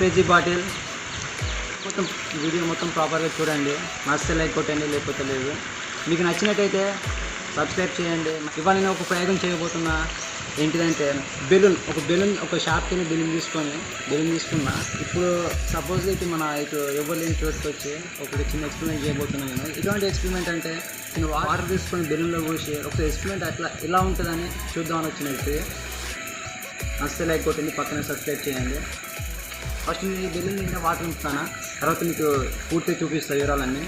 Crazy bottle మొత్తం video మొత్తం ప్రాపర్గా చూడండి, నచ్చితే లైక్ కొట్టండి, లేకపోతే లేదు. మీకు నచ్చినట్టయితే సబ్స్క్రైబ్ చేయండి. ఇవాళ నేను ఒక ప్రయోగం చేయబోతున్నా. ఏంటిదంటే బెలూన్ ఒక షాప్కి బెలూన్ తీసుకున్నా. ఇప్పుడు సపోజ్ ఇటు మన ఇటు ఎవరు లేని చోటుకి వచ్చి ఒకటి చిన్న ఎక్స్పెరిమెంట్ చేయబోతున్నాను. నేను ఇటువంటి ఎక్స్పెరిమెంట్ అంటే నేను వాటర్ తీసుకొని బెలూన్లో పోసి ఒక ఎక్స్పెరిమెంట్ అట్లా ఎలా ఉంటుందని చూద్దామని వచ్చినట్టు. నచ్చితే లైక్ కొట్టండి, పక్కన సబ్స్క్రైబ్ చేయండి. ఫస్ట్ నేను ఈ బెలూన్ నిండా వాటర్ ఉంచుతాను, తర్వాత మీకు పూర్తిగా చూపిస్తాను వివరాలన్నీ.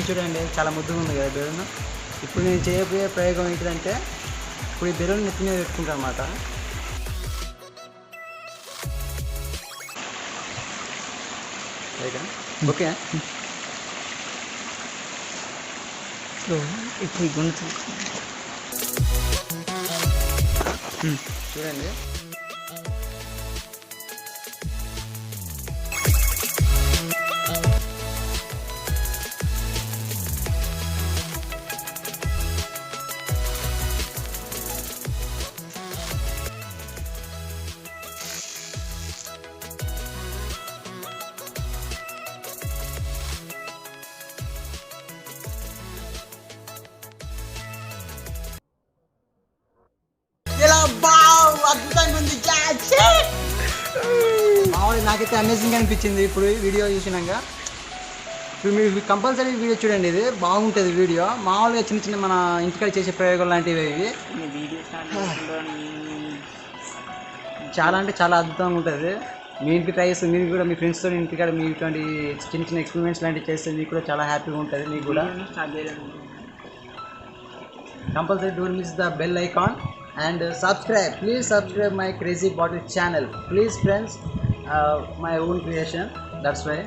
చూడండి, చాలా ముద్దుగా ఉంది కదా బెలూన్. ఇప్పుడు నేను చేయబోయే ప్రయోగం ఏంటిదంటే, ఇప్పుడు ఈ బెలూన్ నెత్తి మీద పెట్టుకుంటాను అన్నమాట. ఓకే, ఇప్పుడు చూడండి. అద్భుతంగా ఉంది, నాకైతే అమేజింగ్ అనిపించింది ఇప్పుడు వీడియో చూసినాక. ఇప్పుడు మీరు కంపల్సరీ వీడియో చూడండి, ఇది బాగుంటుంది వీడియో. మామూలుగా చిన్న చిన్న మన ఇంటికాడ చేసే ప్రయోగాలు లాంటివి ఇవి. చాలా అంటే చాలా అద్భుతంగా ఉంటుంది. మీ ఇంటికి ట్రై చేస్తే మీరు కూడా మీ ఫ్రెండ్స్తో ఇంటికాడ మీ ఇటువంటి చిన్న చిన్న ఎక్స్పెరిమెంట్స్ లాంటివి చేస్తే మీకు కూడా చాలా హ్యాపీగా ఉంటుంది. మీకు కూడా compulsory don't miss the bell icon and subscribe. Please subscribe my crazy bottle channel, please friends. My own creation, that's why.